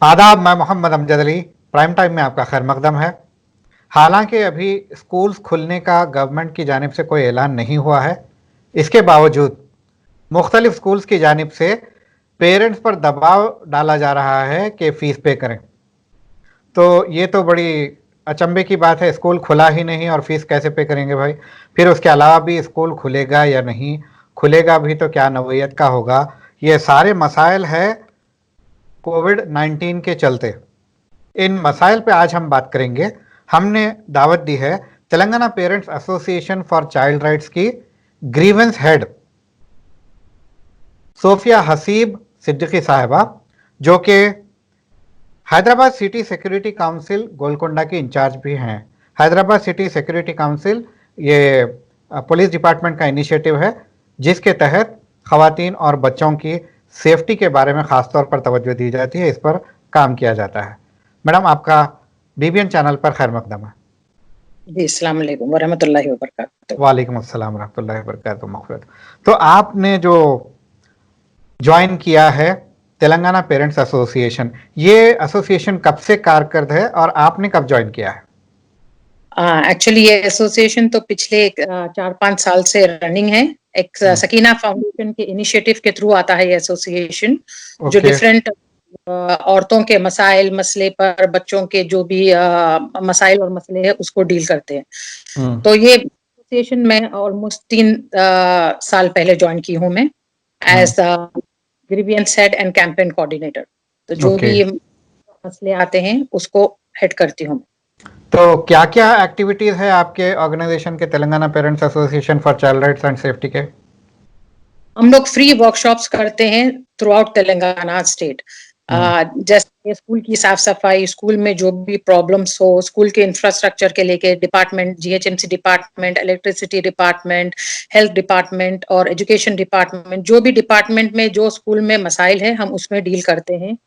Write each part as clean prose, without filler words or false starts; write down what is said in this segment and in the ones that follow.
आदाब, मैं Mohammad Amjad Ali. Prime time में आपका खैर मकदम है। हालांकि अभी स्कूल्स खुलने का गवर्नमेंट की जानिब से कोई ऐलान नहीं हुआ है, इसके बावजूद मुख्तलिफ स्कूल्स की जानिब से पेरेंट्स पर दबाव डाला जा रहा है कि फ़ीस पे करें। तो ये तो बड़ी अचंभे की बात है, स्कूल खुला ही नहीं और फीस कैसे पे करेंगे भाई। फिर उसके अलावा भी स्कूल खुलेगा या नहीं खुलेगा भी तो क्या नौइयत का होगा। ये सारे मसाइल है कोविड-19 के चलते। इन मसाइल पे आज हम बात करेंगे। हमने दावत दी है Telangana parents association for child rights की ग्रीवेंस हेड सोफिया हसीब सिद्दीकी साहिबा, जो कि Hyderabad city security council Golconda की इंचार्ज भी हैं। हैदराबाद सिटी सिक्योरिटी काउंसिल ये पुलिस डिपार्टमेंट का इनिशिएटिव है, जिसके तहत ख़वातीन और बच्चों की सेफ्टी के बारे में ख़ास तौर पर तवज्जो दी जाती है, इस पर काम किया जाता है। मैडम, आपका बीबीएन चैनल पर खैर मकदम है। जी, अस्सलाम वालेकुम वरहमतुल्लाहि वबरकातुहू। वालेकुम अस्सलाम रहमतुल्लाहि वबरकातुहू। मग़फ़िरत। तो आपने जो ज्वाइन किया है तेलंगाना पेरेंट्स एसोसिएशन, ये एसोसिएशन कब से कारकर्द है और आपने कब ज्वाइन किया है? एक्चुअली ये एसोसिएशन तो पिछले 4-5 साल से रनिंग है। एक सकीना फाउंडेशन के इनिशिएटिव के थ्रू आता है ये एसोसिएशन, जो डिफरेंट औरतों के मसाइल मसले पर, बच्चों के जो भी मसाइल और मसले हैं उसको डील करते हैं। तो ये एसोसिएशन में ऑलमोस्ट 3 साल पहले ज्वाइन की हूँ मैं as grievance head and campaign coordinator. तो जो भी मसले आते हैं उसको हेड करती हूँ। तो क्या क्या एक्टिविटीज है आपके ऑर्गेनाइजेशन के, Telangana parents association for child rights and safety के? हम लोग फ्री वर्कशॉप्स करते हैं थ्रू आउट तेलंगाना स्टेट। जैसे स्कूल की साफ सफाई, स्कूल में जो भी प्रॉब्लम्स हो, स्कूल के इंफ्रास्ट्रक्चर के लेके department, GHMC department, electricity department, health department और एजुकेशन डिपार्टमेंट, जो भी डिपार्टमेंट में जो स्कूल में मसाइल है हम उसमें डील करते हैं।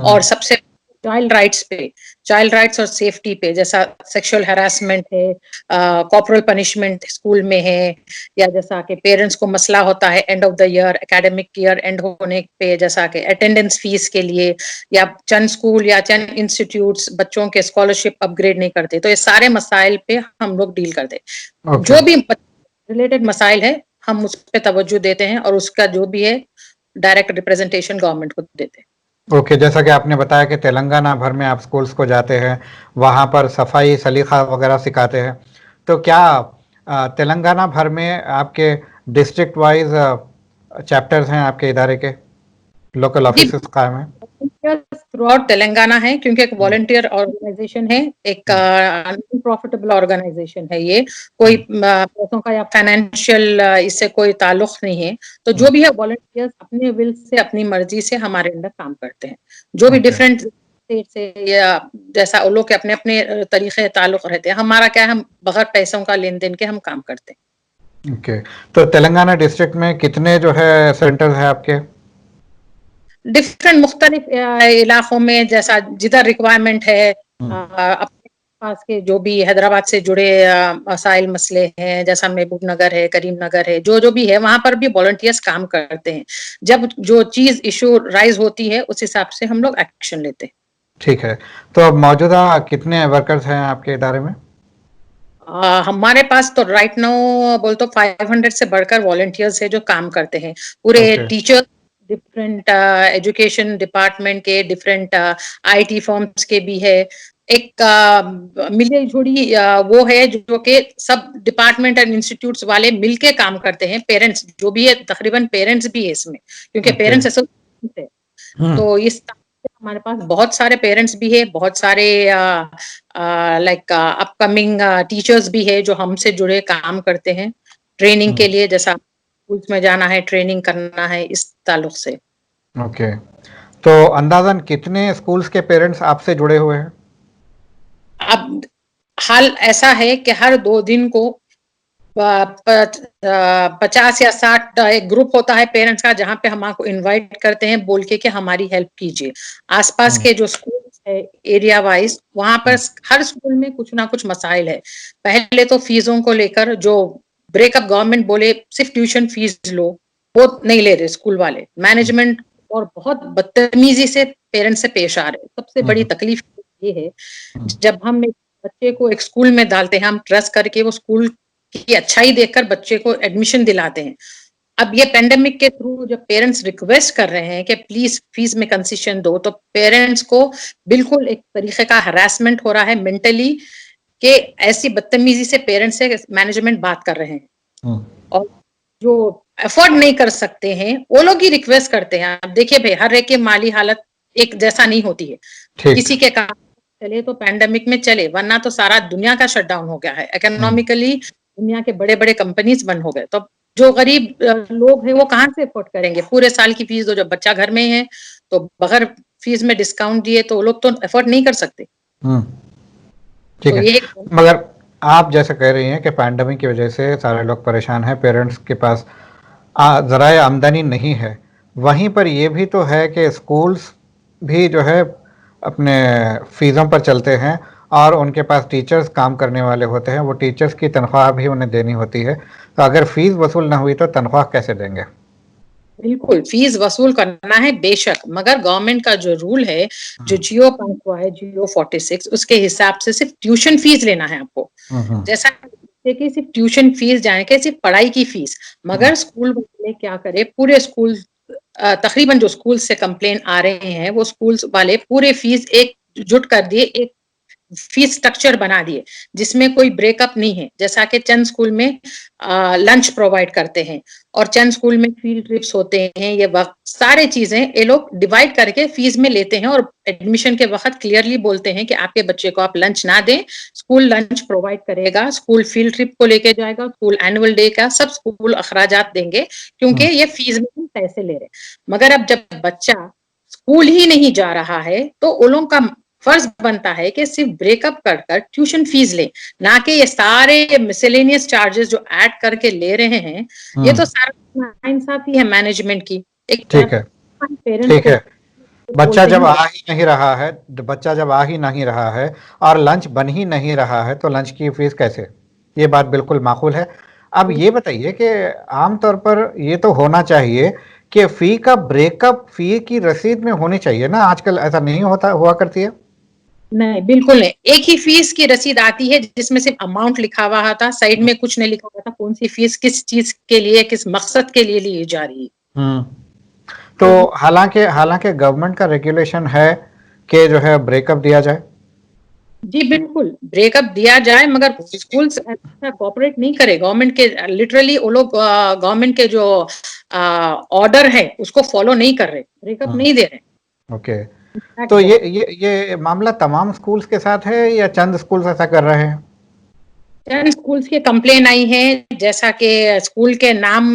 और सबसे चाइल्ड राइट्स पे, चाइल्ड राइट्स और सेफ्टी पे, जैसा सेक्सुअल हैरासमेंट है, कॉर्पोरल पनिशमेंट स्कूल में है, या जैसा कि पेरेंट्स को मसला होता है end of the year, academic year and होने पे, जैसा कि अटेंडेंस फीस के लिए, या चंद स्कूल या चंद इंस्टीट्यूट्स बच्चों के स्कॉलरशिप अपग्रेड नहीं करते, तो ये सारे मसाइल पे हम लोग डील करते हैं। जो भी रिलेटेड मसाइल है हम उस पर तवज्जो देते हैं और उसका जो भी है डायरेक्ट रिप्रेजेंटेशन गवर्नमेंट को देते हैं। ओके, जैसा कि आपने बताया कि तेलंगाना भर में आप स्कूल्स को जाते हैं, वहाँ पर सफाई सलीका वगैरह सिखाते हैं, तो क्या तेलंगाना भर में आपके डिस्ट्रिक्ट वाइज चैप्टर्स हैं आपके इदारे के, लोकल ऑफिस कायम हैं? थ्रू आउट तेलंगाना है, क्योंकि एक वॉलंटियर ऑर्गेनाइजेशन है, एक नॉन प्रॉफिटेबल ऑर्गेनाइजेशन है। ये कोई पैसों का या फाइनेंशियल इससे कोई ताल्लुक नहीं है। तो जो भी है वॉलंटियर्स अपने विल से, अपनी मर्जी से हमारे अंदर काम करते हैं। जो भी डिफरेंट स्टेट से या जैसा उन लोग के अपने अपने तरीके ताल्लुक रहते हैं, हमारा क्या है, हम बगैर पैसों का लेन देन के हम काम करते हैं। ओके, तो तेलंगाना डिस्ट्रिक्ट में कितने जो है सेंटर्स हैं आपके? डिफरेंट मुख्तलिफ इलाकों में, जैसा जिधर रिक्वायरमेंट है, अपने पास के जो भी हैदराबाद से जुड़े मसाइल मसले हैं, जैसा महबूब नगर है, करीम नगर है, जो जो भी है वहां पर भी वॉलंटियर्स काम करते हैं। जब जो चीज इशू राइज होती है उस हिसाब से हम लोग एक्शन लेते हैं। ठीक है, तो अब मौजूदा कितने वर्कर्स हैं आपके इदारे में? हमारे पास तो राइट नाउ बोल तो 500 से बढ़कर वॉलंटियर्स है जो काम करते हैं। पूरे टीचर्स, डिफरेंट एजुकेशन डिपार्टमेंट के, डिफरेंट आईटी फर्म्स के भी है। एक मिली जुड़ी वो है जो कि सब डिपार्टमेंट एंड इंस्टीट्यूट्स वाले मिलके काम करते हैं। पेरेंट्स जो भी है, तकरीबन पेरेंट्स भी है इसमें, क्योंकि पेरेंट्स एसोसिएशन है। तो इस हमारे पास बहुत सारे पेरेंट्स भी है, बहुत सारे लाइक अपकमिंग टीचर्स भी है जो हमसे जुड़े काम करते हैं ट्रेनिंग के लिए, जैसा स्कूल्स में जाना है, ट्रेनिंग करना है, इस ताल्लुक से। ओके, तो अंदाजन कितने स्कूल्स के पेरेंट्स आपसे जुड़े हुए हैं? अब हाल ऐसा है कि हर 2 दिन को 50 या 60 एक ग्रुप होता है पेरेंट्स का, जहाँ पे हम आपको इनवाइट करते हैं बोल के कि हमारी हेल्प कीजिए। आसपास के जो स्कूल है एरिया वाइज, वहां पर हर स्कूल में कुछ ना कुछ मसाइल है। पहले तो फीसों को लेकर जो ब्रेकअप गवर्नमेंट बोले सिर्फ ट्यूशन फीस लो, वो नहीं ले रहे स्कूल वाले। मैनेजमेंट और बहुत बदतमीजी से पेरेंट्स से पेश आ रहे हैं। सबसे बड़ी तकलीफ ये है, जब हम एक बच्चे को एक स्कूल में डालते हैं, हम ट्रस्ट करके वो स्कूल की अच्छाई देखकर बच्चे को एडमिशन दिलाते हैं। अब ये पेंडेमिक के थ्रू जब पेरेंट्स रिक्वेस्ट कर रहे हैं कि प्लीज फीस में कंसेशन दो, तो पेरेंट्स को बिल्कुल एक तरीके का हरासमेंट हो रहा है मेंटली, कि ऐसी बदतमीजी से पेरेंट्स से मैनेजमेंट बात कर रहे हैं। और जो अफोर्ड नहीं कर सकते हैं वो लोग ही रिक्वेस्ट करते हैं। अब देखिए भाई, हर एक की माली हालत एक जैसा नहीं होती है। किसी के काम चले तो पैंडेमिक में चले, वरना तो सारा दुनिया का शटडाउन हो गया है। इकोनॉमिकली दुनिया के बड़े बड़े कंपनीज बंद हो गए, तो जो गरीब लोग हैं वो कहाँ से अफोर्ड करेंगे पूरे साल की फीस? दो, जब बच्चा घर में है तो बगैर फीस में डिस्काउंट दिए तो वो लोग तो अफोर्ड नहीं कर सकते। ठीक है, मगर आप जैसे कह रही हैं कि पैंडेमिक की वजह से सारे लोग परेशान हैं, पेरेंट्स के पास ज़राए आमदनी नहीं है, वहीं पर ये भी तो है कि स्कूल्स भी जो है अपने फीसों पर चलते हैं और उनके पास टीचर्स काम करने वाले होते हैं, वो टीचर्स की तनख्वाह भी उन्हें देनी होती है। तो अगर फीस वसूल ना हुई तो तनख्वाह कैसे देंगे? बिल्कुल फीस वसूल करना है बेशक, मगर गवर्नमेंट का जो रूल है, जो जियो 5 हुआ है, जियो 46, उसके हिसाब से सिर्फ ट्यूशन फीस लेना है आपको। जैसा कि सिर्फ ट्यूशन फीस जाने के सिर्फ पढ़ाई की फीस, मगर स्कूल वाले क्या करे, पूरे स्कूल तकरीबन जो स्कूल से कंप्लेन आ रहे हैं वो स्कूल वाले पूरे फीस एकजुट कर दिए, एक फीस स्ट्रक्चर बना दिए जिसमें कोई ब्रेकअप नहीं है। जैसा कि चंद स्कूल में लंच प्रोवाइड करते हैं और चंद स्कूल में फील्ड ट्रिप्स होते हैं, ये वक्त सारे चीजें ये लोग डिवाइड करके फीस में लेते हैं और एडमिशन के वक्त क्लियरली बोलते हैं कि आपके बच्चे को आप लंच ना दें, स्कूल लंच प्रोवाइड करेगा, स्कूल फील्ड ट्रिप को लेके जाएगा, स्कूल एनुअल डे का सब स्कूल अखराजात देंगे, क्योंकि ये फीस में हम पैसे ले रहे हैं। मगर अब जब बच्चा स्कूल ही नहीं जा रहा है तो उन लोगों का फर्ज बनता है कि सिर्फ ब्रेकअप कर ट्यूशन फीस ले, ना कि ये सारे मिसलेनियस चार्जेस जो ऐड करके ले रहे हैं। ये तो सारा नाइंसाफी है मैनेजमेंट की। एक ठीक है, ठीक है। बच्चा जब आ ही नहीं रहा है, बच्चा जब आ ही नहीं रहा है और लंच बन ही नहीं रहा है तो लंच की फीस कैसे? ये बात बिल्कुल माकूल है। अब ये बताइए कि आमतौर पर ये तो होना चाहिए कि फी का ब्रेकअप फी की रसीद में होनी चाहिए ना, आजकल ऐसा नहीं होता हुआ करती है। नहीं, बिल्कुल नहीं। एक ही फीस की रसीद आती है जिसमें सिर्फ अमाउंट लिखा हुआ था, साइड में कुछ नहीं लिखा हुआ था कौन सी फीस किस चीज के लिए, किस मकसद के लिए ली जा रही है। तो हालांकि गवर्नमेंट का रेगुलेशन है कि जो है ब्रेकअप दिया जाए। जी बिल्कुल, ब्रेकअप दिया जाए, मगर स्कूल्स ऐसा कोऑपरेट नहीं करे। गवर्नमेंट के लिटरली वो लोग गवर्नमेंट के जो ऑर्डर है उसको फॉलो नहीं कर रहे, ब्रेकअप नहीं दे रहे। ओके, तो ये मामला तमाम स्कूल्स के साथ है या चंद स्कूल्स ऐसा कर रहे हैं? चंद स्कूल्स की कंप्लेन आई है, जैसा कि स्कूल के नाम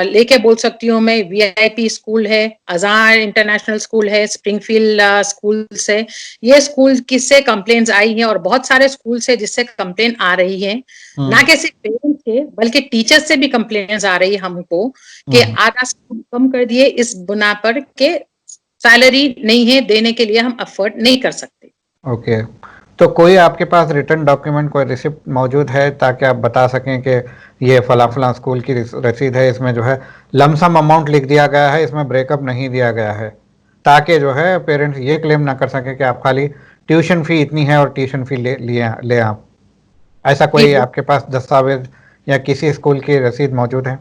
लेके बोल सकती हूँ मैं, वीआईपी स्कूल है, अज़ार इंटरनेशनल स्कूल है, स्प्रिंगफील्ड स्कूल से, ये स्कूल किससे कंप्लेन्स आई हैं और बहुत सारे स्कूल से जिससे कंप्लेन आ रही है, ना कि सिर्फ पेरेंट्स के बल्कि टीचर्स से भी कंप्लेन्स आ रही है हमको कि आधा स्कूल कम कर दिए इस बुना पर के सैलरी नहीं है देने के लिए, हम अफोर्ड नहीं कर सकते। ओके, तो कोई आपके पास रिटर्न डॉक्यूमेंट, कोई रिसिप्ट मौजूद है ताकि आप बता सकें कि ये फला स्कूल की रसीद है, इसमें जो है लमसम अमाउंट लिख दिया गया है, इसमें ब्रेकअप नहीं दिया गया है, ताकि जो है पेरेंट्स ये क्लेम ना कर सके कि आप खाली ट्यूशन फी इतनी है और ट्यूशन फी ले आप। ऐसा कोई आपके पास दस्तावेज या किसी स्कूल की रसीद मौजूद है?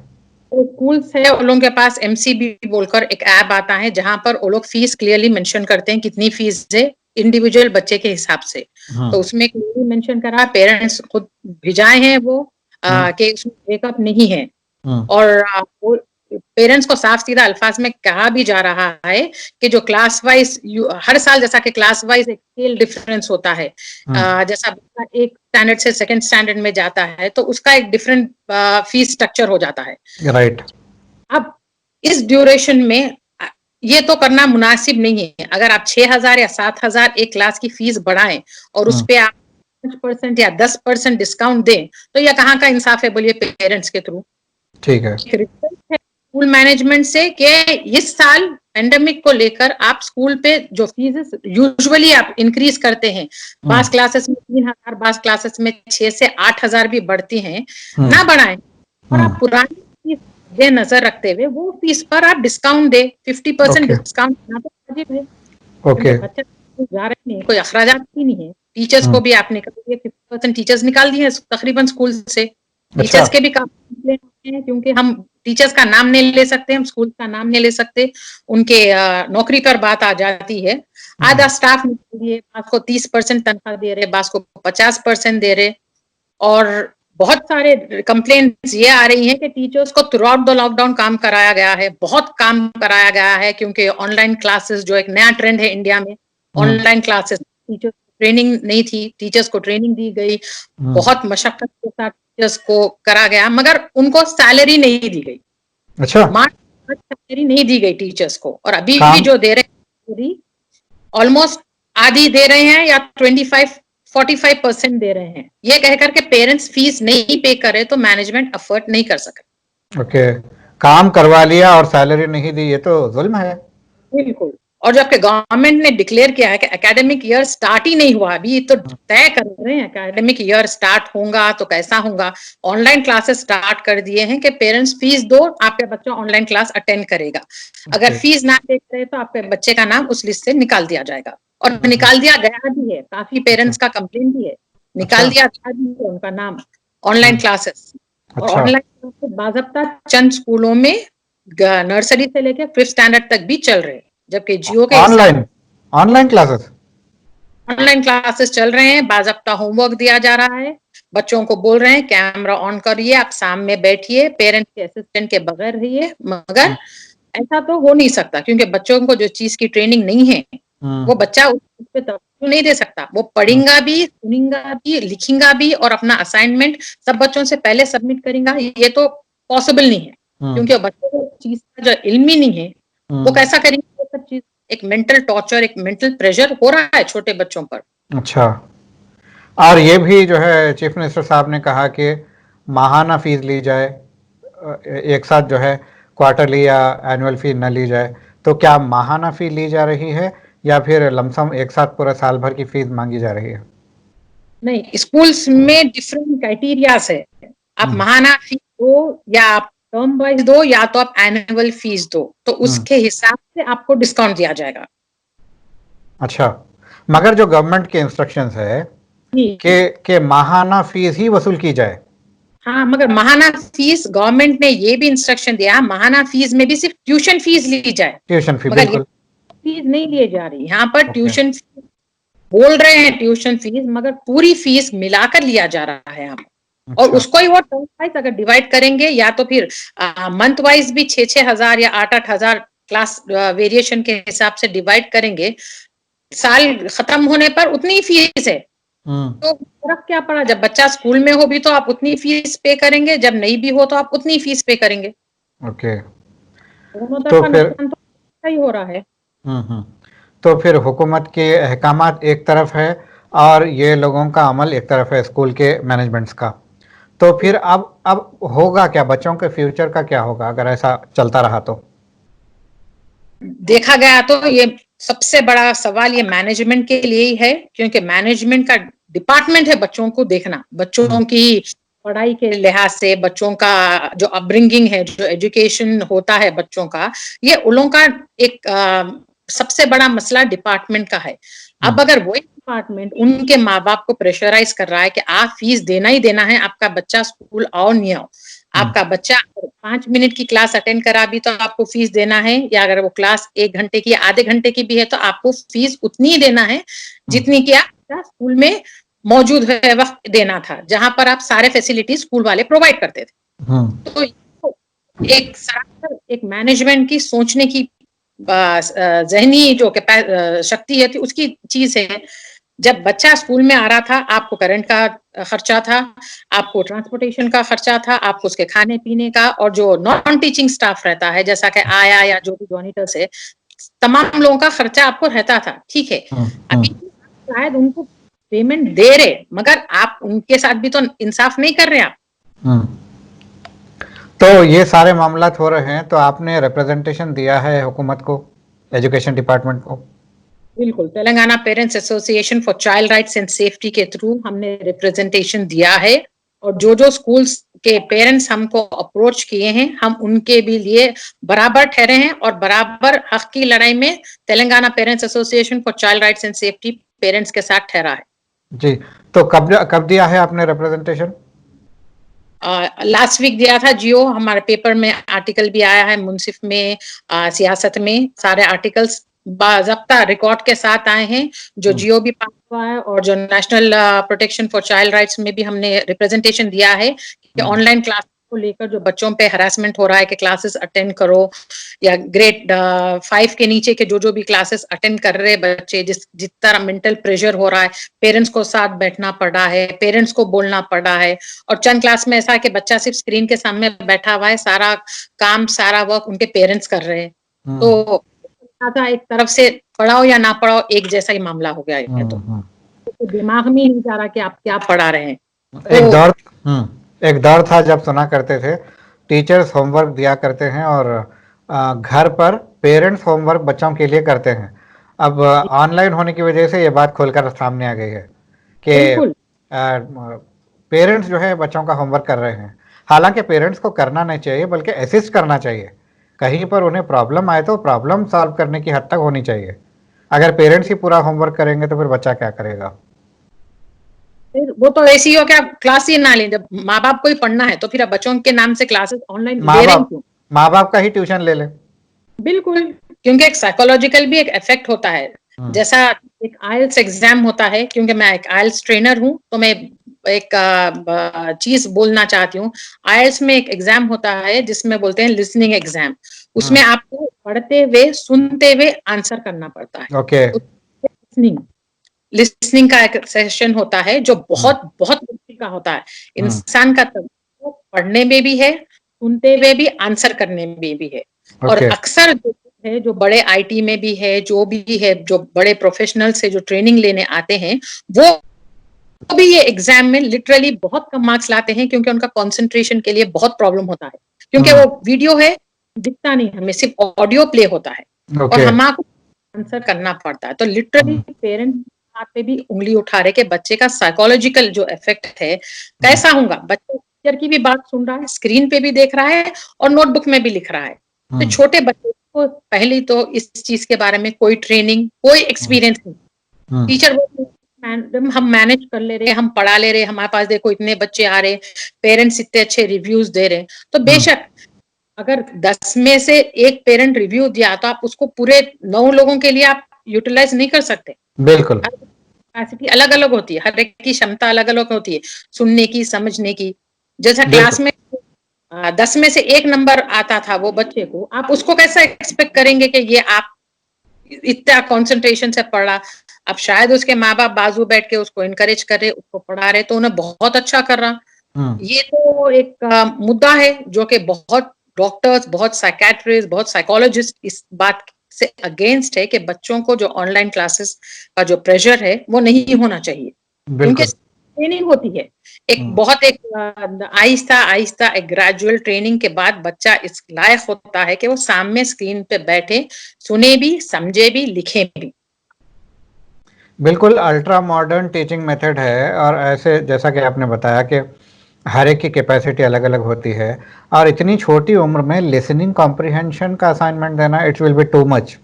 स्कूल्स है उन लोगों के पास MCB बोलकर एक ऐप आता है जहां पर वो लोग फीस क्लियरली मेंशन करते हैं कितनी फीस है इंडिविजुअल बच्चे के हिसाब से। तो उसमें क्लियरली मेंशन करा, पेरेंट्स खुद भिजाए हैं वो कि उसमें ब्रेकअप नहीं है, और पेरेंट्स को साफ सीधा अल्फाज में कहा भी जा रहा है कि जो क्लास वाइज हर साल जैसा कि क्लास वाइज एक स्केल डिफरेंस होता है, जैसा बच्चा एक स्टैंडर्ड से सेकंड स्टैंडर्ड में जाता है तो उसका एक डिफरेंट फीस स्ट्रक्चर हो जाता है। राइट। अब इस ड्यूरेशन में ये तो करना मुनासिब नहीं है। अगर आप 6,000 या 7,000 एक क्लास की फीस बढ़ाएं और उस पे आप 5% या 10% डिस्काउंट दें तो यह कहाँ का इंसाफ है बोलिए पेरेंट्स के थ्रू। ठीक है, स्कूल मैनेजमेंट से कि इस साल पेंडेमिक को लेकर आप स्कूल पे जो फीस यूजुअली आप इंक्रीज करते हैं, बास क्लासेस में 3,000, बास क्लासेस में 6 से 8,000 भी बढ़ती हैं, ना बढ़ाएं और आप पुरानी फीस ये नजर रखते हुए वो फीस पर आप डिस्काउंट दे, 50% ओके डिस्काउंट देना तो वाजिब है, ओके क्योंकि बच्चा स्कूल जा रहे हैं, कोई अखराजात भी नहीं है। टीचर्स को भी आप निकाल दिए, 50% टीचर्स निकाल दिए तकरीबन स्कूल से। अच्छा टीचर्स के भी काफी कंप्लेंट आते हैं, क्योंकि हम टीचर्स का नाम नहीं ले सकते, हम स्कूल का नाम नहीं ले सकते, उनके नौकरी पर बात आ जाती है। आधा स्टाफ निकाल दिए, बास को 30% तनख्वाह दे रहे, बास को 50% दे रहे। और बहुत सारे कंप्लेंट्स ये आ रही हैं कि टीचर्स को थ्रू आउट द लॉकडाउन काम कराया गया है, बहुत काम कराया गया है, क्योंकि ऑनलाइन क्लासेस जो एक नया ट्रेंड है इंडिया में, ऑनलाइन क्लासेस, टीचर्स ट्रेनिंग नहीं थी, टीचर्स को ट्रेनिंग दी गई, बहुत मशक्कत के साथ टीचर्स को करा गया, मगर उनको सैलरी नहीं दी गई, अच्छा सैलरी नहीं दी गई टीचर्स को। और अभी भी काम जो दे रहे हैं ऑलमोस्ट आधी दे रहे हैं, या 45% दे रहे हैं, ये कहकर के पेरेंट्स फीस नहीं पे करे तो मैनेजमेंट अफोर्ड नहीं कर सके। ओके काम करवा लिया और सैलरी नहीं दी, ये तो जुल्म है। बिल्कुल। और जबकि गवर्नमेंट ने डिक्लेयर किया है कि एकेडमिक ईयर स्टार्ट ही नहीं हुआ, अभी तो तय कर रहे हैं एकेडमिक ईयर स्टार्ट होगा तो कैसा होगा। ऑनलाइन क्लासेस स्टार्ट कर दिए हैं कि पेरेंट्स फीस दो, आपका बच्चा ऑनलाइन क्लास अटेंड करेगा। अगर फीस ना पे करे तो आपके बच्चे का नाम उस लिस्ट से निकाल दिया जाएगा, और निकाल दिया गया भी है, काफी पेरेंट्स का कंप्लेन भी है, निकाल दिया गया भी है उनका नाम ऑनलाइन क्लासेस। और ऑनलाइन क्लासेस बाज़ाब्ता चंद स्कूलों में नर्सरी से लेकर 5th स्टैंडर्ड तक भी चल रहे हैं, जबकि जियो के online online classes online classes चल रहे हैं, बाज़ाब्ता होमवर्क दिया जा रहा है, बच्चों को बोल रहे हैं कैमरा ऑन करिए, आप सामने बैठिए, पेरेंट्स के असिस्टेंट के बगैर रहिए। मगर ऐसा तो हो नहीं सकता, क्योंकि बच्चों को जो चीज की ट्रेनिंग नहीं है, वो बच्चा उस पे तवज्जो नहीं दे सकता। वो पढ़ेगा भी, सुनेगा भी, लिखेगा भी, और अपना असाइनमेंट सब बच्चों से पहले सबमिट करेगा, ये तो पॉसिबल नहीं है, क्योंकि बच्चों को चीज का जो इल्म ही नहीं है, वो कैसा करेंगे सब चीज। एक मेंटल टॉर्चर, एक मेंटल प्रेशर हो रहा है छोटे बच्चों पर। अच्छा और ये भी जो है चीफ मिनिस्टर साहब ने कहा कि माहाना फीस ली जाए, एक साथ जो है क्वार्टरली या एनुअल फी न ली जाए। तो क्या माहाना फी ली जा रही है या फिर लमसम एक साथ पूरा साल भर की फीस मांगी जा रही है? नहीं, स्कूल्स में डिफरेंट क्राइटेरियाज है, आप माहाना फीस दो या आप टर्म वाइज दो या तो आप एनुअल फीस दो, तो उसके हिसाब से आपको डिस्काउंट दिया जाएगा। अच्छा मगर जो गवर्नमेंट के इंस्ट्रक्शंस है कि माहाना फीस ही वसूल की जाए। हाँ, मगर माहाना फीस गवर्नमेंट ने ये भी इंस्ट्रक्शन दिया, माहाना फीस में भी सिर्फ ट्यूशन फीस ली जाए, ट्यूशन फी मगर बिल्कुल फीस नहीं लिए जा रही यहाँ पर। ट्यूशन फीस बोल रहे हैं, ट्यूशन फीस, मगर पूरी फीस मिलाकर लिया जा रहा है यहाँ पर। और उसको ही वो टर्म वाइज अगर डिवाइड करेंगे, या तो फिर मंथ वाइज भी 6-6 हजार या 8-8 हजार क्लास वेरिएशन के हिसाब से डिवाइड करेंगे, साल खत्म होने पर उतनी फीस है। तो फर्क क्या पड़ा, जब बच्चा स्कूल में हो भी तो आप उतनी फीस पे करेंगे, जब नहीं भी हो तो आप उतनी फीस पे करेंगे। ओके दोनों तरफ का नुकसान तो सही हो रहा है। तो फिर हुकूमत के अहकामात एक तरफ है और ये लोगों का अमल एक तरफ है, स्कूल के मैनेजमेंट्स का। तो फिर अब होगा क्या, बच्चों के फ्यूचर का क्या होगा अगर ऐसा चलता रहा? तो देखा गया तो ये सबसे बड़ा सवाल ये मैनेजमेंट के लिए ही है, क्योंकि मैनेजमेंट का डिपार्टमेंट है बच्चों को देखना, बच्चों की पढ़ाई के लिहाज से, बच्चों का जो अपब्रिंगिंग है, जो एजुकेशन होता है बच्चों का, ये उन लोगों का एक सबसे बड़ा मसला डिपार्टमेंट का है। अब अगर वही डिपार्टमेंट उनके माँ बाप को प्रेशराइज कर रहा है कि आप फीस देना ही देना है, आपका बच्चा स्कूल आओ नहीं आओ, आपका बच्चा 5 मिनट की क्लास अटेंड करा भी तो आपको फीस देना है, या अगर वो क्लास 1 घंटे की, आधे घंटे की भी है तो आपको फीस उतनी ही देना है जितनी की आप स्कूल में मौजूद है वक्त देना था, जहां पर आप सारे फैसिलिटी स्कूल वाले प्रोवाइड करते थे। तो एक सरासर एक मैनेजमेंट की सोचने की जहनी जो शक्ति है थी, उसकी चीज है। जब बच्चा स्कूल में आ रहा था, आपको करंट का खर्चा था, आपको ट्रांसपोर्टेशन का खर्चा था, आपको उसके खाने पीने का, और जो नॉन टीचिंग स्टाफ रहता है जैसा कि आया या जो भी जॉनिटर्स है, तमाम लोगों का खर्चा आपको रहता था। ठीक है, अभी शायद उनको पेमेंट दे रहे, मगर आप उनके साथ भी तो इंसाफ नहीं कर रहे आप। तो ये सारे मामला हो रहे हैं, तो आपने रिप्रेजेंटेशन दिया है हुकूमत को, एजुकेशन डिपार्टमेंट को? बिल्कुल, Telangana parents association for child rights and safety के थ्रू हमने रिप्रेजेंटेशन दिया है। और जो स्कूल्स के पेरेंट्स हमको अप्रोच किए हैं, हम उनके भी लिए बराबर ठहरे हैं और बराबर हक की लड़ाई में Telangana parents association for child rights and safety parents के साथ ठहरा है। जी, तो कब दिया है आपने रिप्रेजेंटेशन? लास्ट वीक दिया था जियो, हमारे पेपर में आर्टिकल भी आया है, मुंसिफ में, सियासत में, सारे आर्टिकल्स बाज़ाब्ता रिकॉर्ड के साथ आए हैं। जो जियो भी पास हुआ है और जो national protection for child rights में भी हमने रिप्रेजेंटेशन दिया है कि ऑनलाइन क्लास को लेकर जो बच्चों पे हरासमेंट हो रहा है कि क्लासेस अटेंड करो, या ग्रेड 5 के नीचे के जो भी क्लासेस अटेंड कर रहे बच्चे, जिस तरह मेंटल प्रेशर हो रहा है, पेरेंट्स को साथ बैठना पड़ रहा है, पेरेंट्स को बोलना पड़ रहा है, और चंद क्लास में ऐसा है कि बच्चा सिर्फ स्क्रीन के सामने बैठा हुआ है, सारा काम सारा वर्क उनके पेरेंट्स कर रहे हैं। तो एक तरफ से पढ़ाओ या ना पढ़ाओ एक जैसा ही मामला हो गया है। तो दिमाग में ही नहीं जा रहा कि आप क्या पढ़ा रहे हैं। एक दौर था जब सुना करते थे टीचर्स होमवर्क दिया करते हैं और घर पर पेरेंट्स होमवर्क बच्चों के लिए करते हैं। अब ऑनलाइन होने की वजह से ये बात खुलकर सामने आ गई है कि पेरेंट्स जो है बच्चों का होमवर्क कर रहे हैं। हालांकि पेरेंट्स को करना नहीं चाहिए बल्कि असिस्ट करना चाहिए। कहीं पर उन्हें प्रॉब्लम आए तो प्रॉब्लम सॉल्व करने की हद तक होनी चाहिए। अगर पेरेंट्स ही पूरा होमवर्क करेंगे तो फिर बच्चा क्या करेगा? वो तो ऐसी हो कि आप क्लास ही ना लें। जब माँ बाप को ही पढ़ना है तो फिर आप बच्चों के नाम से क्लासेस ऑनलाइन ले रहे हैं क्यों? माँ बाप का ही ट्यूशन ले लें। बिल्कुल, क्योंकि एक साइकोलॉजिकल भी एक इफेक्ट होता है। जैसा एक आइल्स एग्जाम होता है, क्योंकि मैं एक आइल्स ट्रेनर हूँ तो मैं एक चीज बोलना चाहती हूँ। आइल्स में एक एग्जाम होता है जिसमें बोलते हैं लिसनिंग एग्जाम। उसमें आपको पढ़ते हुए सुनते हुए आंसर करना पड़ता है। ओके। लिसनिंग का एक सेशन होता है जो बहुत बहुत मुश्किल का होता है। इंसान का तवज्जो पढ़ने में भी है, सुनते हुए भी, आंसर करने में भी है। और अक्सर जो है, जो बड़े आईटी में भी है, जो भी है, जो बड़े प्रोफेशनल से जो ट्रेनिंग लेने आते हैं, वो भी ये एग्जाम में लिटरली बहुत कम मार्क्स लाते हैं, क्योंकि उनका कंसंट्रेशन के लिए बहुत प्रॉब्लम होता है। क्योंकि वो वीडियो है, दिखता नहीं, हमें सिर्फ ऑडियो प्ले होता है और हमको आंसर करना पड़ता है। तो लिटरली पेरेंट्स हाथ पे भी उंगली उठा रहे कि बच्चे का साइकोलॉजिकल जो इफेक्ट है कैसा होगा। बच्चे टीचर की भी बात सुन रहा है, स्क्रीन पे भी देख रहा है और नोटबुक में भी लिख रहा है। तो छोटे बच्चे को पहले तो इस चीज के बारे में कोई ट्रेनिंग, कोई एक्सपीरियंस नहीं। टीचर मैडम हम मैनेज कर ले रहे, हम पढ़ा ले रहे, हमारे पास देखो इतने बच्चे आ रहे, पेरेंट्स इतने अच्छे रिव्यूज दे रहे। तो बेशक अगर 10 में से एक पेरेंट रिव्यू दिया तो आप उसको पूरे 9 लोगों के लिए आप यूटिलाइज नहीं कर सकते। बिल्कुल, कैपेसिटी अलग अलग होती है, हर एक की क्षमता अलग अलग होती है, सुनने की, समझने की। जैसा क्लास में 10 में से 1 नंबर आता था वो बच्चे को, आप उसको कैसा एक्सपेक्ट करेंगे कि ये आप इतना कंसंट्रेशन से पढ़ा। अब शायद उसके माँ बाप बाजू बैठ के उसको इनकरेज कर रहे, उसको पढ़ा रहे, तो उन्हें बहुत अच्छा कर रहा। ये तो एक मुद्दा है जो कि बहुत डॉक्टर्स, बहुत साइकेट्रिस्ट, बहुत साइकोलॉजिस्ट इस बात से अगेंस्ट है कि बच्चों को जो ऑनलाइन क्लासेस का जो प्रेशर है वो नहीं होना चाहिए। क्योंकि ट्रेनिंग होती है एक बहुत आहिस्ता आहिस्ता एक ग्रेजुअल ट्रेनिंग के बाद बच्चा इस लायक होता है कि वो सामने स्क्रीन पे बैठे, सुने भी, समझे भी, लिखे भी। बिल्कुल अल्ट्रा मॉडर्न टीचिंग मेथड है और ऐसे जैसा कि आपने बताया कि हर एक की कैपेसिटी अलग अलग होती है और इतनी छोटी उम्र में लिसनिंग कॉम्प्रिहेंशन का असाइनमेंट देना it will be too much.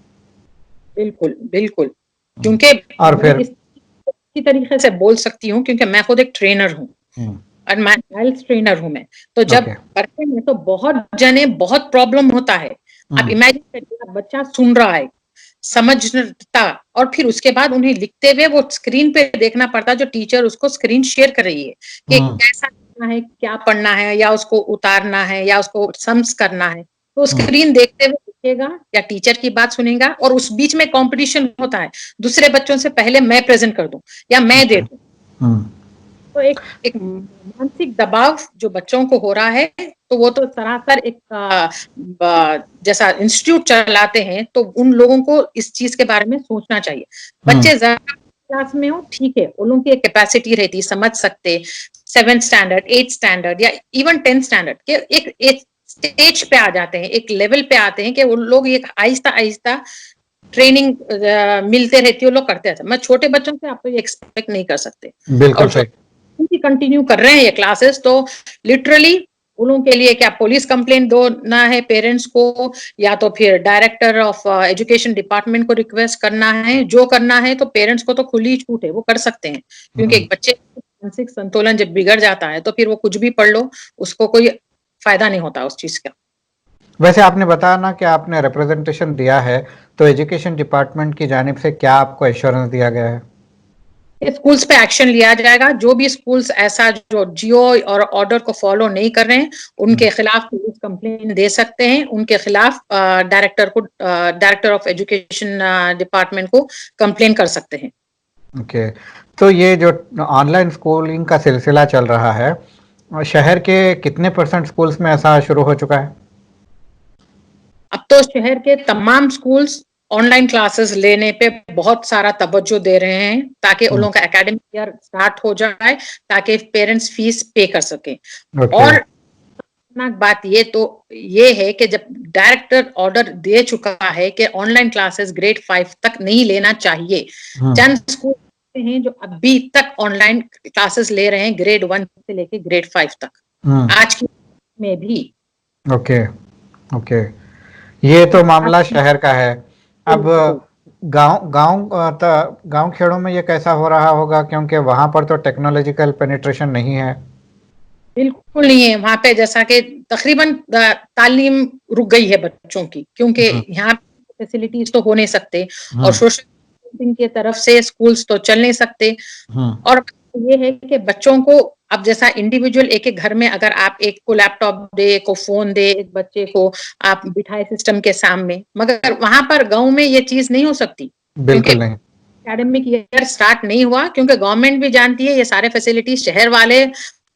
बिल्कुल बिल्कुल, क्योंकि और फिर इसी तरीके से बोल सकती हूँ क्योंकि मैं खुद एक ट्रेनर हूँ और मैं आइल्स ट्रेनर हूँ मैं। तो जब पढ़ते हैं तो बहुत जने बहुत प्रॉब्लम होता है। आप इमेजिन करिए बच्चा सुन रहा है, समझता, और फिर उसके बाद उन्हें लिखते हुए वो स्क्रीन पे देखना पड़ता है जो टीचर उसको स्क्रीन शेयर कर रही है कि कैसा करना है, क्या पढ़ना है, या उसको उतारना है, या उसको सम्स करना है। तो स्क्रीन देखते हुए लिखेगा या टीचर की बात सुनेगा, और उस बीच में कंपटीशन होता है, दूसरे बच्चों से पहले मैं प्रेजेंट कर दूं या मैं दे दूं। तो एक मानसिक दबाव जो बच्चों को हो रहा है, तो वो तो सरासर एक जैसा इंस्टीट्यूट चलाते हैं, तो उन लोगों को इस चीज के बारे में सोचना चाहिए। बच्चे ज्यादा क्लास में हो ठीक है, उन लोगों की एक कैपेसिटी रहती है, समझ सकते 7th स्टैंडर्ड, 8th स्टैंडर्ड या इवन 10th स्टैंडर्ड के एक स्टेज पे आ जाते हैं, एक लेवल पे आते हैं कि उन लोग एक आहिस्ता आहिस्ता ट्रेनिंग मिलते रहती है, वो लोग करते रहते हैं। मैं छोटे बच्चों से आप तो ये एक्सपेक्ट नहीं कर सकते। बिल्कुल सही। कंटिन्यू कर रहे हैं ये क्लासेस, तो लिटरली उन लोगों के लिए क्या पुलिस कंप्लेंट दो ना है पेरेंट्स को, या तो फिर डायरेक्टर ऑफ एजुकेशन डिपार्टमेंट को रिक्वेस्ट करना है, जो करना है तो पेरेंट्स को तो खुली छूट है, वो कर सकते हैं, क्योंकि एक बच्चे का मानसिक संतुलन जब बिगड़ जाता है तो फिर वो कुछ भी पढ़ लो, उसको कोई फायदा नहीं होता उस चीज का। वैसे आपने बताया ना कि आपने रिप्रेजेंटेशन दिया है, तो एजुकेशन डिपार्टमेंट की जानिब से क्या आपको एश्योरेंस दिया गया है? स्कूल्स पे एक्शन लिया जाएगा, जो भी स्कूल्स ऐसा जो जियो और ऑर्डर को फॉलो नहीं कर रहे हैं उनके खिलाफ पुलिस कंप्लेंट दे सकते हैं, उनके खिलाफ डायरेक्टर ऑफ एजुकेशन डिपार्टमेंट को कंप्लेंट कर सकते हैं। ओके, तो ये जो ऑनलाइन स्कूलिंग का सिलसिला चल रहा है, शहर के कितने % स्कूल्स में ऐसा शुरू हो चुका है? अब तो शहर के तमाम स्कूल्स ऑनलाइन क्लासेस लेने पे बहुत सारा तवज्जो दे रहे हैं, ताकि उन लोगों का एकेडमिक ईयर स्टार्ट हो जाए, ताकि पेरेंट्स फीस पे कर सके। और बात ये है कि जब डायरेक्टर ऑर्डर दे चुका है कि ऑनलाइन क्लासेस ग्रेड 5 तक नहीं लेना चाहिए, चंद स्कूल हैं जो अभी तक ऑनलाइन क्लासेस ले रहे हैं ग्रेड 1 से लेके ग्रेड 5 तक आज की में भी। ओके, ओके, ये तो मामला शहर का है। अब गांव खेड़ों में ये कैसा हो रहा होगा, क्योंकि वहां पर तो टेक्नोलॉजिकल पेनिट्रेशन नहीं है। बिल्कुल नहीं है वहां पे, जैसा कि तकरीबन तालीम रुक गई है बच्चों की, क्योंकि यहाँ फैसिलिटीज तो हो नहीं सकते, और सोशल डिस्टेंसिंग की तरफ से स्कूल्स तो चल नहीं सकते। और ये है कि बच्चों को अब जैसा इंडिविजुअल एक एक घर में अगर आप एक को लैपटॉप दे, एक को फोन दे, एक बच्चे को आप बिठाए सिस्टम के सामने, मगर वहां पर गांव में ये चीज नहीं हो सकती, बिल्कुल नहीं। एकेडमिक ईयर स्टार्ट नहीं हुआ, क्योंकि गवर्नमेंट भी जानती है ये सारे फैसिलिटीज शहर वाले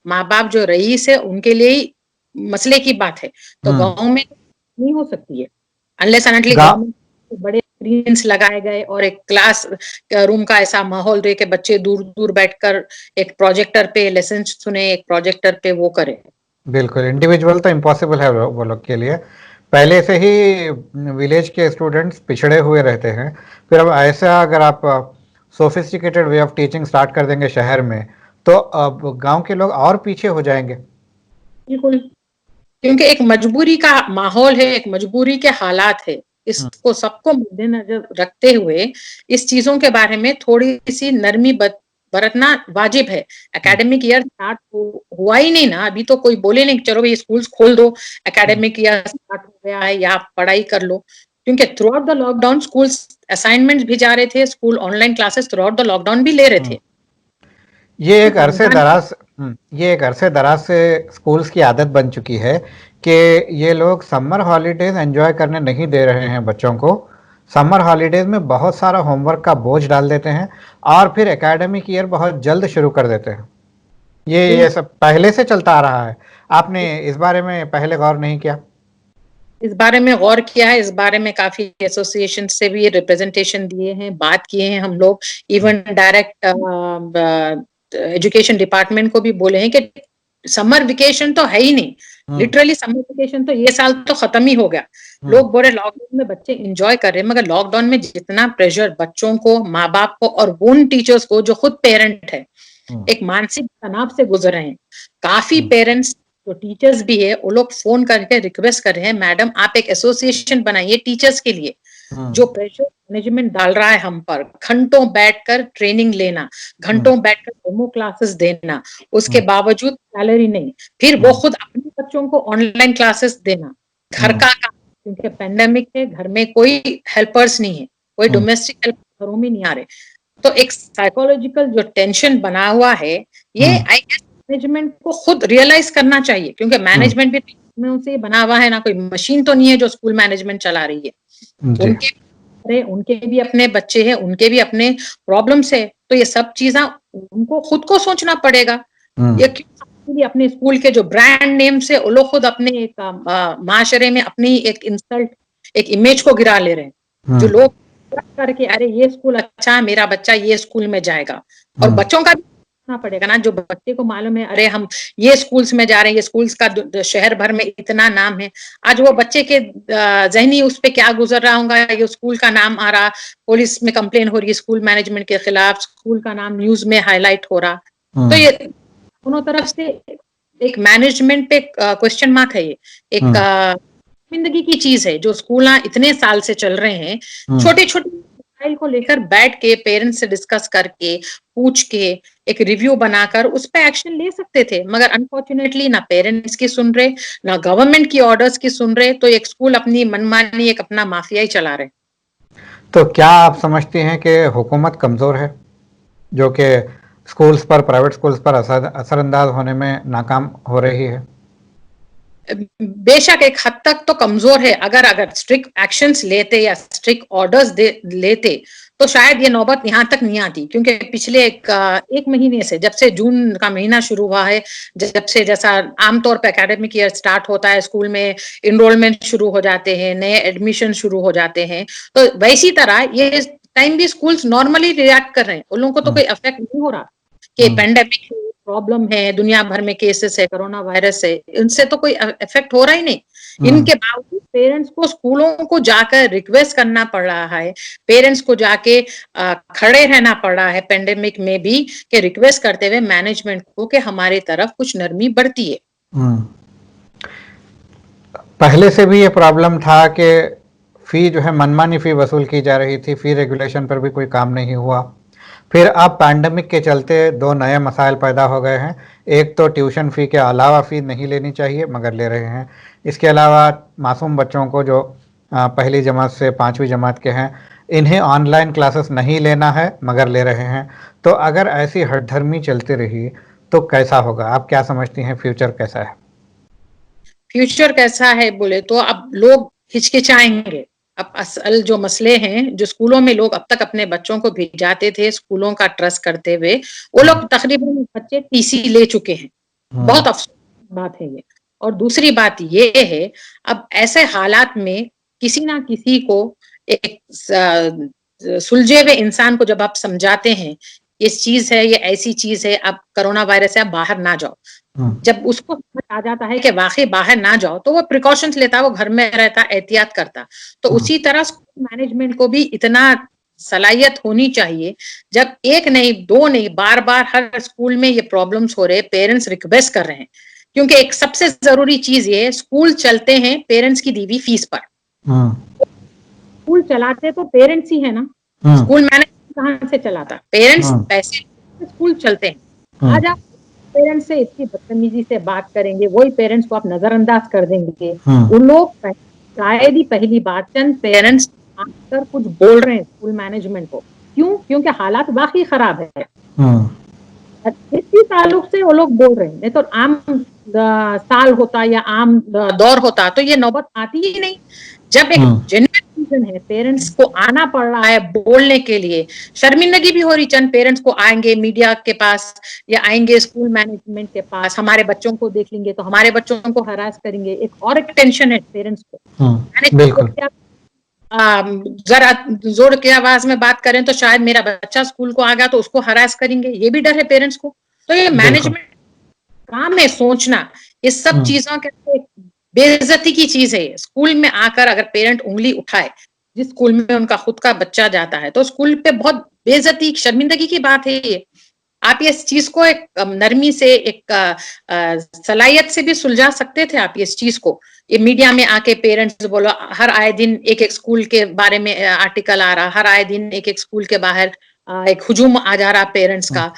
माँ बाप जो रईस है उनके लिए ही मसले की बात है, तो गांव में नहीं हो सकती है अनलेस एंड अनटिल गवर्नमेंट बड़े स्क्रीन्स लगाए गए और एक क्लास रूम का ऐसा माहौल रहे कि बच्चे दूर दूर बैठकर एक प्रोजेक्टर पे लेसन सुने, एक प्रोजेक्टर पे वो करे। बिल्कुल इंडिविजुअल तो इम्पॉसिबल है वो लोग के लिए। पहले से ही विलेज के स्टूडेंट्स पिछड़े हुए रहते हैं, फिर अब ऐसा अगर आप sophisticated way of teaching start कर देंगे शहर में, तो अब गांव के लोग और पीछे हो जाएंगे। बिल्कुल, क्योंकि एक मजबूरी का माहौल है, एक मजबूरी के हालात है, इसको सबको मद्देनजर रखते हुए इस चीजों के बारे में थोड़ी सी नरमी बरतना वाजिब है। एकेडमिक ईयर स्टार्ट हुआ ही नहीं ना अभी, तो कोई बोले नहीं चलो भाई स्कूल्स खोल दो, एकेडमिक ईयर स्टार्ट हो गया है या आप पढ़ाई कर लो, क्योंकि through out the lockdown schools assignments भी जा रहे थे, school online classes through out the lockdown भी ले रहे थे। ये एक अरसे दराज से स्कूल्स की आदत बन चुकी है कि ये लोग समर हॉलीडेज एंजॉय करने नहीं दे रहे हैं बच्चों को। समर हॉलीडेज में बहुत सारा होमवर्क का बोझ डाल देते हैं और फिर एकेडमिक ईयर बहुत जल्द शुरू कर देते हैं। ये सब पहले से चलता आ रहा है। आपने इस बारे में पहले गौर नहीं किया? इस बारे में गौर किया है, इस बारे में काफी एसोसिएशन से भी रिप्रेजेंटेशन दिए हैं, बात किए हैं हम लोग, इवन डायरेक्ट एजुकेशन डिपार्टमेंट को भी बोले हैं कि समर वेकेशन तो है ही नहीं, लिटरली समर वेकेशन तो ये साल तो खत्म ही हो गया। लोग बोले लॉकडाउन में बच्चे एंजॉय कर रहे हैं, मगर लॉकडाउन में जितना प्रेशर बच्चों को, माँ बाप को और उन टीचर्स को जो खुद पेरेंट है, एक मानसिक तनाव से गुजर रहे हैं। काफी पेरेंट्स जो टीचर्स भी है वो लोग फोन करके रिक्वेस्ट कर रहे हैं, मैडम आप एक एसोसिएशन बनाइए टीचर्स के लिए, जो प्रेशर मैनेजमेंट डाल रहा है हम पर, घंटों बैठकर ट्रेनिंग लेना, घंटों बैठकर डेमो क्लासेस देना, उसके बावजूद सैलरी नहीं, फिर वो खुद अपने बच्चों को ऑनलाइन क्लासेस देना, घर का काम, क्योंकि पेंडेमिक है, घर में कोई हेल्पर्स नहीं है, कोई डोमेस्टिक हेल्प घरों में नहीं आ रहे, तो एक साइकोलॉजिकल जो टेंशन बना हुआ है, ये आई गेस मैनेजमेंट को खुद रियलाइज करना चाहिए, क्योंकि मैनेजमेंट भी में उनसे बना हुआ है ना, कोई मशीन तो नहीं है जो स्कूल मैनेजमेंट चला रही है। उनके भी अपने बच्चे हैं, उनके भी अपने प्रॉब्लम्स है, तो ये सब चीजें उनको खुद को सोचना पड़ेगा। ये क्यों अपने स्कूल के जो ब्रांड नेम से वो लोग खुद अपने एक माशरे में अपनी एक इंसल्ट, एक इमेज को गिरा ले रहे हैं, जो लोग करके अरे ये स्कूल अच्छा है, मेरा बच्चा ये स्कूल में जाएगा, और बच्चों का भी पड़ेगा ना, जो बच्चे को मालूम है अरे हम ये स्कूल्स में जा रहे हैं, ये स्कूल्स का शहर भर में इतना नाम है, आज वो बच्चे के जहनी उस पे क्या गुजर रहा होगा, ये स्कूल का नाम आ रहा, पुलिस में कंप्लेन हो रही है स्कूल मैनेजमेंट के खिलाफ, स्कूल का नाम न्यूज में हाईलाइट हो रहा, तो ये दोनों तरफ से एक मैनेजमेंट पे क्वेश्चन मार्क है। ये एक जिंदगी की चीज है जो स्कूल इतने साल से चल रहे हैं। छोटे छोटे मसाइल को लेकर बैठ के पेरेंट्स से डिस्कस करके पूछ के एक रिव्यू बनाकर उस पर एक्शन ले सकते थे, मगर अनफॉर्चुनेटली ना पेरेंट्स की सुन रहे, ना गवर्नमेंट की ऑर्डर्स की सुन रहे, तो एक स्कूल अपनी मनमानी एक अपना माफिया ही चला रहे। तो क्या आप समझती हैं कि हुकूमत कमज़ोर है जो कि स्कूल्स पर, प्राइवेट स्कूल्स पर असरअंदाज होने में नाकाम हो रही है? बेशक एक हद तक तो कमजोर है। अगर स्ट्रिक्ट एक्शंस लेते या स्ट्रिक्ट ऑर्डर्स लेते तो शायद ये नौबत यहाँ तक नहीं आती, क्योंकि पिछले एक महीने से, जब से जून का महीना शुरू हुआ है, जब से जैसा आमतौर पर एकेडमिक ईयर स्टार्ट होता है, स्कूल में इनरोलमेंट शुरू हो जाते हैं, नए एडमिशन शुरू हो जाते हैं, तो वैसी तरह ये टाइम भी स्कूल्स नॉर्मली रिएक्ट कर रहे हैं। उन लोगों को तो कोई इफेक्ट नहीं हो रहा कि पेंडेमिक प्रॉब्लम है, दुनिया भर में केसेस है, कोरोना वायरस है, इनसे तो कोई इफेक्ट हो रहा ही नहीं। इनके बावजूद पेरेंट्स को स्कूलों को जाकर रिक्वेस्ट करना पड़ रहा है, पेरेंट्स को जाके खड़े रहना पड़ रहा है पेंडेमिक में भी, कि रिक्वेस्ट करते हुए मैनेजमेंट को कि हमारी तरफ कुछ नरमी बढ़ती है। पहले से भी ये प्रॉब्लम था कि फी जो है मनमानी फी वसूल की जा रही थी, फी रेगुलेशन पर भी कोई काम नहीं हुआ। फिर अब पैंडमिक के चलते दो नए मसाइल पैदा हो गए हैं। एक तो ट्यूशन फ़ी के अलावा फ़ी नहीं लेनी चाहिए मगर ले रहे हैं। इसके अलावा मासूम बच्चों को जो पहली जमात से 5वीं जमात के हैं, इन्हें ऑनलाइन क्लासेस नहीं लेना है मगर ले रहे हैं। तो अगर ऐसी हठधर्मी चलती रही तो कैसा होगा? आप क्या समझती हैं, फ्यूचर कैसा है? फ्यूचर कैसा है बोले तो अब लोग हिचकिचाएंगे। अब असल जो मसले हैं, जो स्कूलों में लोग अब तक अपने बच्चों को भेजाते थे स्कूलों का ट्रस्ट करते हुए, वो लोग तकरीबन बच्चे टीसी ले चुके हैं। बहुत अफसोस की बात है ये। और दूसरी बात ये है, अब ऐसे हालात में किसी ना किसी को, एक सुलझे हुए इंसान को जब आप समझाते हैं इस चीज है, ये ऐसी चीज है, अब कोरोना वायरस है, आप बाहर ना जाओ, जब उसको समझ आ जाता है कि वाकई बाहर ना जाओ, तो वो प्रिकॉशंस लेता, वो घर में रहता, एहतियात करता। तो उसी तरह स्कूल मैनेजमेंट को भी इतना सलाहियत होनी चाहिए, जब एक नहीं, दो नहीं, बार बार हर स्कूल में ये प्रॉब्लम्स हो रहे, पेरेंट्स रिक्वेस्ट कर रहे हैं, क्योंकि एक सबसे जरूरी चीज ये, स्कूल चलते हैं पेरेंट्स की दी हुई फीस पर। स्कूल चलाते तो पेरेंट्स ही है ना, स्कूल मैनेजमेंट कहाँ से चलाता? पेरेंट्स पैसे स्कूल चलते हैं। आज आप पेरेंट्स से इतनी बदतमीजी से बात करेंगे, वही पेरेंट्स को आप नजरअंदाज कर देंगे। उन लोग शायद ही पहली बात, चंद पेरेंट्स आकर कुछ बोल रहे हैं स्कूल मैनेजमेंट को, क्यों? क्योंकि हालात वाकई खराब है। इसी ताल्लुक से वो लोग बोल रहे हैं, नहीं तो आम साल होता या आम दौर होता तो ये नौबत आती ही नहीं। जब एक जेन्युइन रीजन है, पेरेंट्स को आना पड़ रहा है बोलने के लिए, शर्मिंदगी भी हो रही, चंद पेरेंट्स को आएंगे मीडिया के पास या आएंगे स्कूल मैनेजमेंट के पास, हमारे बच्चों को देख लेंगे तो हमारे बच्चों को हरास करेंगे, एक और एक टेंशन है पेरेंट्स को। जरा जोर के आवाज में बात करें तो शायद मेरा बच्चा स्कूल को आ गया तो उसको हरास करेंगे, ये भी डर है पेरेंट्स को। तो ये मैनेजमेंट काम है सोचना, इस सब चीजों के बेइज्जती की चीज है। स्कूल में आकर अगर पेरेंट उंगली उठाए, जिस स्कूल में उनका खुद का बच्चा जाता है, तो स्कूल पे बहुत बेइज्जती, शर्मिंदगी की बात है ये। आप ये इस चीज को एक नरमी से, एक सलाहियत से भी सुलझा सकते थे आप इस चीज को। ये मीडिया में आके पेरेंट्स बोलो, हर आए दिन एक एक स्कूल के बारे में आर्टिकल आ रहा, हर आए दिन एक एक स्कूल के बाहर एक हुजूम आ जा रहा पेरेंट्स का।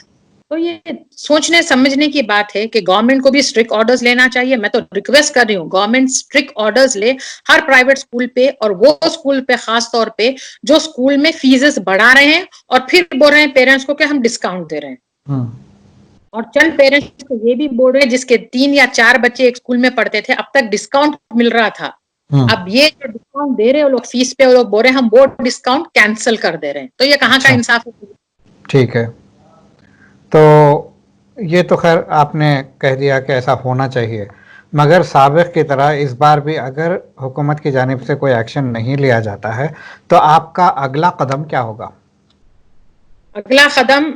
तो ये सोचने समझने की बात है कि गवर्नमेंट को भी स्ट्रिक्ट ऑर्डर्स लेना चाहिए। मैं तो रिक्वेस्ट कर रही हूँ गवर्नमेंट स्ट्रिक्ट ऑर्डर्स ले हर प्राइवेट स्कूल पे, और वो स्कूल पे खास तौर पे जो स्कूल में फीसेस बढ़ा रहे हैं और फिर बोल रहे हैं पेरेंट्स को कि हम डिस्काउंट दे रहे हैं। और चंद पेरेंट्स को ये भी बोल रहे हैं जिसके 3 या 4 बच्चे एक स्कूल में पढ़ते थे, अब तक डिस्काउंट मिल रहा था, अब ये जो डिस्काउंट दे रहे हैं लोग फीस पे, वो लोग बोल रहे हैं हम वो डिस्काउंट कैंसिल कर दे रहे हैं। तो ये कहाँ का इंसाफ है? ठीक है, तो ये तो खैर आपने कह दिया कि ऐसा होना चाहिए, मगर साबिक की तरह इस बार भी अगर हुकूमत की जानिब से कोई एक्शन नहीं लिया जाता है तो आपका अगला कदम क्या होगा? अगला कदम,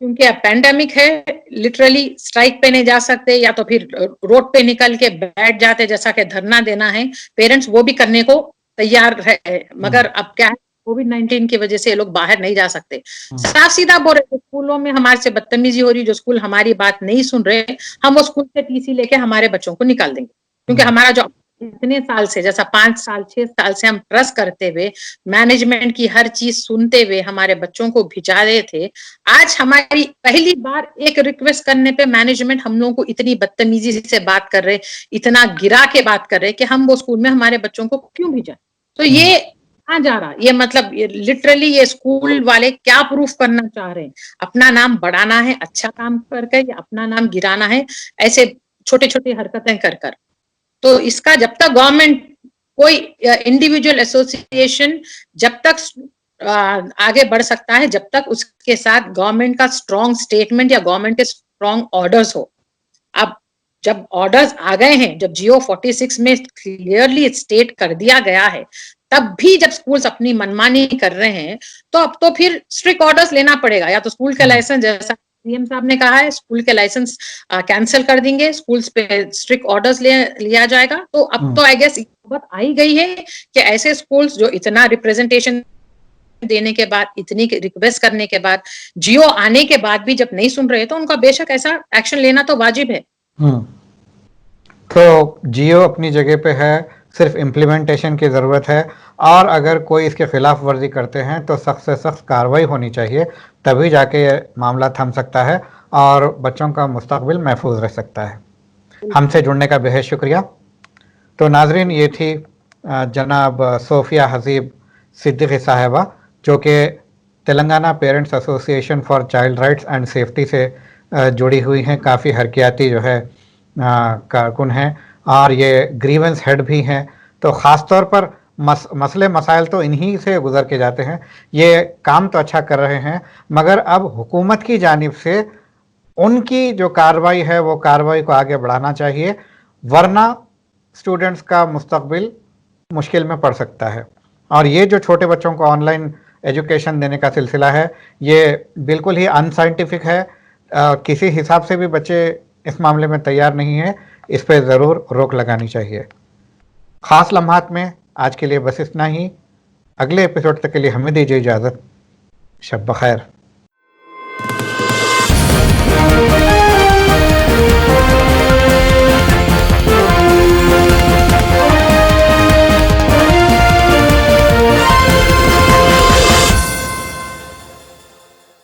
क्योंकि अब पैंडेमिक है, लिटरली स्ट्राइक पे नहीं जा सकते, या तो फिर रोड पे निकल के बैठ जाते, जैसा कि धरना देना है, पेरेंट्स वो भी करने को तैयार है, मगर अब क्या है, कोविड-19 की वजह से ये लोग बाहर नहीं जा सकते। हम्म, साफ सीधा बोल रहे हैं, स्कूलों में हमारे से बदतमीजी हो रही, जो स्कूल हमारी बात नहीं सुन रहे, हम वो स्कूल से टीसी लेके हमारे बच्चों को निकाल देंगे। क्योंकि हम्म, हमारा जो इतने साल से, जैसा 5 साल 6 साल से हम ट्रस्ट करते हुए, मैनेजमेंट की हर चीज सुनते हुए हमारे बच्चों को भिजा रहे थे, आज हमारी पहली बार एक रिक्वेस्ट करने पे मैनेजमेंट हम लोगों को इतनी बदतमीजी से बात कर रहे, इतना गिरा के बात कर रहे कि हम वो स्कूल में हमारे बच्चों को क्यों भेजा। तो ये कहाँ जा रहा, ये मतलब ये लिटरली ये स्कूल वाले क्या प्रूफ करना चाह रहे हैं, अपना नाम बढ़ाना है अच्छा काम करके या अपना नाम गिराना है ऐसे छोटे छोटे हरकतें कर कर। तो इसका जब तक गवर्नमेंट कोई इंडिविजुअल एसोसिएशन जब तक आगे बढ़ सकता है, जब तक उसके साथ गवर्नमेंट का स्ट्रॉन्ग स्टेटमेंट या गवर्नमेंट के स्ट्रॉन्ग ऑर्डर्स हो। अब जब ऑर्डर्स आ गए हैं, जब जियो 46 में क्लियरली स्टेट कर दिया गया है, तब भी जब स्कूल्स अपनी मनमानी कर रहे हैं, तो अब तो फिर स्ट्रिक्ट ऑर्डर्स लेना पड़ेगा, या तो स्कूल के लाइसेंस, जैसा सीएम साहब ने कहा है, स्कूल के लाइसेंस कैंसिल कर देंगे, स्कूल्स पे स्ट्रिक्ट ऑर्डर्स लिया जाएगा। तो अब तो आई गेस बात आई गई है कि ऐसे स्कूल्स जो इतना रिप्रेजेंटेशन देने के बाद, इतनी रिक्वेस्ट करने के बाद, जियो आने के बाद भी जब नहीं सुन रहे, तो उनका बेशक ऐसा एक्शन लेना तो वाजिब है। तो जियो अपनी जगह पे है, सिर्फ इम्प्लीमेंटेशन की ज़रूरत है, और अगर कोई इसके खिलाफ वर्जी करते हैं तो सख्त से सख्त कार्रवाई होनी चाहिए, तभी जाके ये मामला थम सकता है और बच्चों का मुस्तकबिल महफूज रह सकता है। हमसे जुड़ने का बेहद शुक्रिया। तो नाजरीन, ये थी जनाब सोफिया हसीब सिद्दीकी साहिबा, जो कि Telangana parents association for child rights and safety से जुड़ी हुई हैं। काफ़ी हरकियाती जो है कारकुन हैं और ये ग्रीवेंस हेड भी हैं। तो ख़ास तौर पर मसले मसाइल तो इन्हीं से गुजर के जाते हैं। ये काम तो अच्छा कर रहे हैं, मगर अब हुकूमत की जानिब से उनकी जो कार्रवाई है वो कार्रवाई को आगे बढ़ाना चाहिए, वरना स्टूडेंट्स का मुस्तकबिल मुश्किल में पड़ सकता है। और ये जो छोटे बच्चों को ऑनलाइन एजुकेशन देने का सिलसिला है, ये बिल्कुल ही अनसाइंटिफिक है। किसी हिसाब से भी बच्चे इस मामले में तैयार नहीं है। इस पर ज़रूर रोक लगानी चाहिए। ख़ास लम्हात में आज के लिए बस इतना ही। अगले एपिसोड तक के लिए हमें दीजिए इजाज़त। शब बखैर।